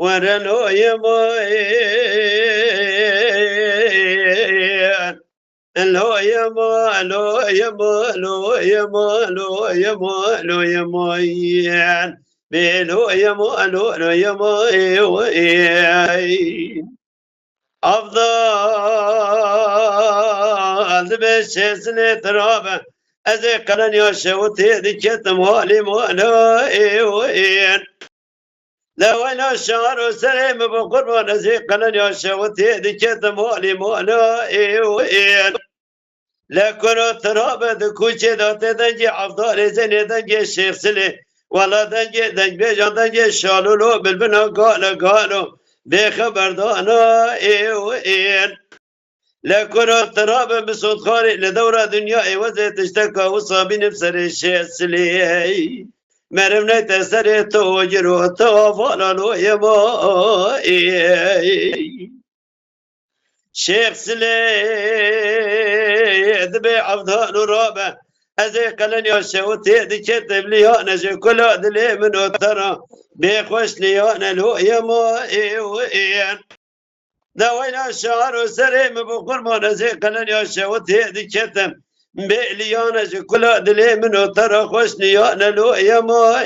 ورنو يمين لو يما لو يما لو يما لو يما لو يمين بلو يما لو يما أفضل بشسني ترابة أزي قلن يشوتي ذكت مالي مانا لو أنا شعر سليم بقربان أزي قلن يشوتي ذكت مالي مانا لكن ترابة ذكوشي ذات دنجي أفضل زيني دنجي الشيخ سلي ولا دنجي بيجان دنجي شالولو بالبنا قالوا بخبر دانا لكن ترابة بصوت خارق لدورة دنيا وزي تشتكى وصابي نفسر الشيء سلي مرمنا تسري توجرو توفالالو يما شيخ سلي ذبي عبدان رابع أزي قلن يا شوتي دي كتب لي أنا جو كل أدلي من أترى بيخوش لي أنا لو يما دوينا شعر سريم بقرمان أزي قلن يا شوتي دي كتب بيلي أنا جو كل أدلي من أترى خوش لي أنا لو يما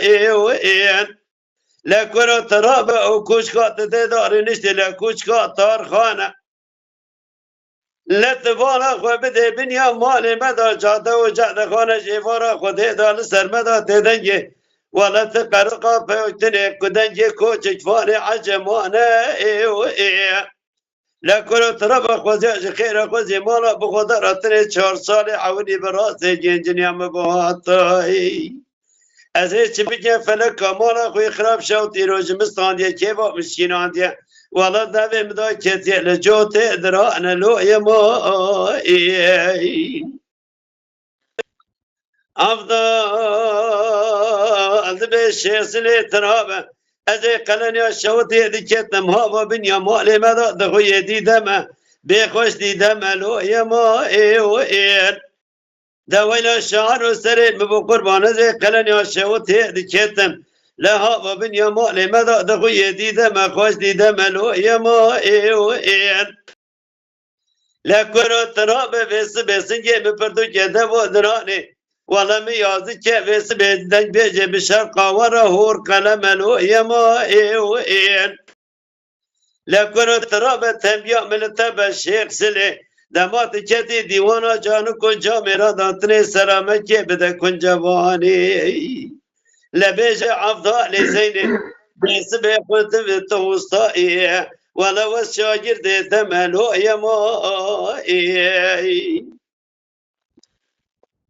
لكن ترابع وكوش كات تدار نشتي لكوش كات تارخانة لتفانا خو بده بنيا مالي مدى جاده وجاده خانه جيفارا خو ده لسر مدى تدنجي ولا تقرقا فيوتني كدنجي كوچك فاني عجمانه لكن تربا خوزي خير خوزي مالا بخدا راتني 4 سال عوني براسي جنجنيا مبهاتاي ازي چبيجي فلك مالا خو خراب شوتي روجمستان دي كيفا مسكينان دي والله دابي مدا كتير لجوت درا أنا لو يما أفضل بشيسلي ترابة أزي قلني الشوتي ذكتم هوا بنيا مالي مدا دخوي دي دم بيخوش دي دم لو يما دويل الشعر وسري بقربان أزي قلني الشوتي ذكتم لها وبنيا مالي ماذا دخوي ديدا ما خوش ديدا ملو يما لكن ترابة بس بسنجي بپردو كده ودراني ولا ميازي كه بس بدنج بيجي بشرقا ورا هور قلم ملو يما لكن ترابة تنبيا من تبا الشيخ سلي دمات كتي ديوانا جانو كنجا ميرا دانتني سلامة كي بدا كنجا باني لبيجي أفضل زيني بس بيخوت بالتوسطائي ولو الشاجر دي تملو يما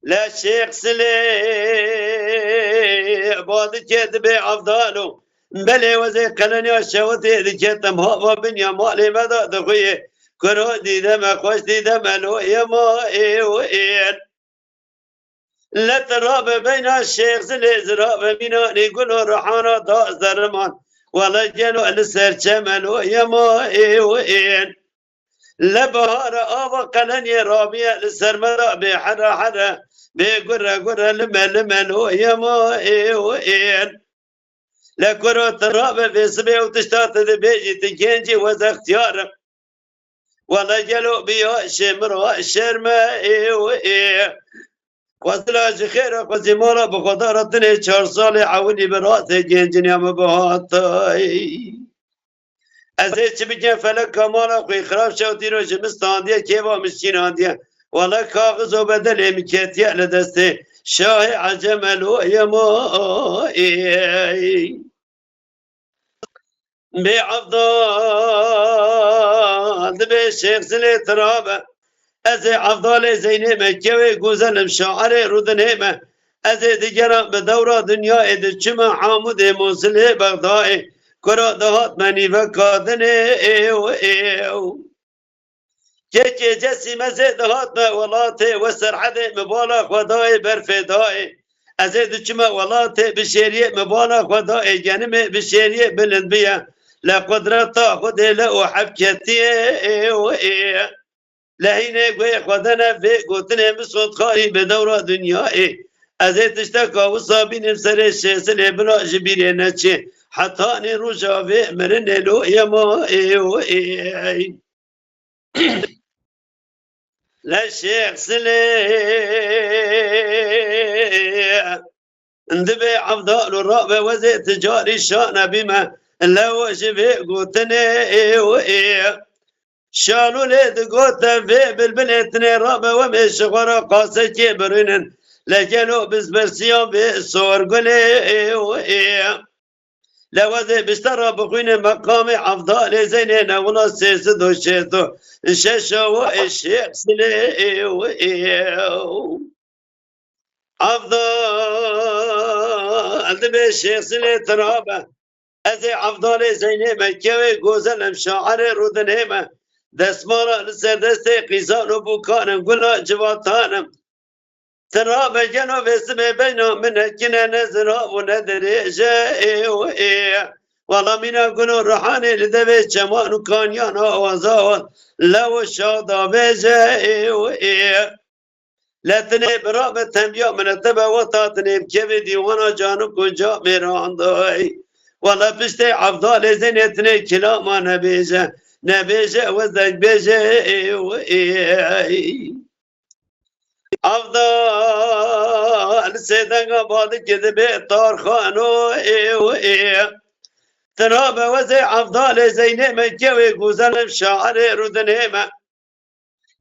لا شيخ سلي بعد كتبي أفضلو بلي وزي قلني الشوتي ذي كتم هوا بنيا مالي مدى دخوي كرو دي دم خوش دي دملو يما لا تراب بين الشيخ زلزراب مينا يقولوا رحانا داس درمان ولا جنو لسر شمل ويما لبهار آبا قلني رابية لسر مرا بحرا حرا بقرا لمن ويما لكرو تراب بسبي وتشتات بيجي تجنجي وز اختيار ولا جلو بيا شمرا شرما وصلاج خير قصدي مالا بخدا رتني 4 سال عوني براسي جنجني مبهاتاي ازيش بيجي فلك مالا خوي خراب شوتي رو جمستان دي كيفا مسكينان دي ولا كاغذ وبدل مكيتيا لدستي شاهي عجمل ويما بعفضال بشيخ سلي ترابه أزي أفضل زيني مكوي جوزن شاعر رودنهما أزي دجرا بدورة دنيا إدشما عامود موصله بغدائي كرا دهات مني فكادني كي جسي مزي دهات ولاتي وسرحدي مبالغ ودائي برفدائي أزي دشما ولاتي بشيرية مبالغ ودائي جنمي بشيرية بلندبيا لقدرة خده لأحب كتيه لهينه قوي خدنا في قوتنا بصوت خاري بدورة دنيائي أزي تشتكى وصابي نفسر الشيس اللي بلا جبيري نتشي حطاني رجابي مرن لو يما لا شيخ سلي اندبي عبدال الرابع وزي تجاري شان بما لو شبه قوتني شالو ليد قوتا في بالبنتني رابع ومش غرا قاسي كبرنن لكنو بسبرسيان بصور قلي لوذي بشترى بخوين مقامي عفضال زينين ولا سيسدو شيتو شاشو الشيخ سلي عفضال دبي الشيخ سلي ترابه ازي عفضال زينين مكوي قوزل مشاعر رودنهما دسمارا لسردستي قيزان وبوكان قلنا جواتانم ترابه جنو بسمي بينو من هكنا نزرا وندري جائي والله منا قلو رحاني لدبي جمان وكانيان وزاوان لو شادا بجائي لا تنيب رابة تنبيا من التبا وطاتني بكيف ديوانا جانو كنجا ميران دوي والله بشتي عفضال زينتني كلاما نبيجا وزدك بجائي أفضل سيدنا بعد كذبة طارخانو ترابة وزي أفضل زينة مكوي قوزل شاعر ردنهما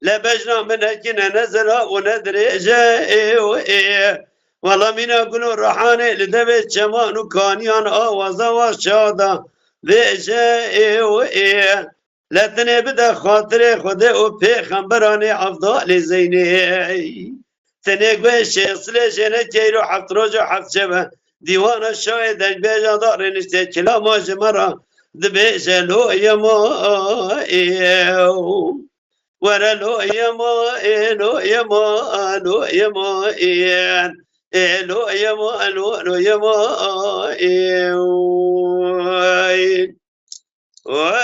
لبجنا من هكنا نزل وندري جاء والله من أقول رحاني لدبت شمان وكانيان آوازا وشادا بجاء لا تنبدا خاطر خدا وبيخمبراني أفضل زينة تنقبل الشيخ لجنة كيلو حفت رجو حفت شبه ديوان الشاهد البيجا دار نشتي كلام جمرة دبيجا لو يما ورا لو يما لو يما لو يما لو يما لو يما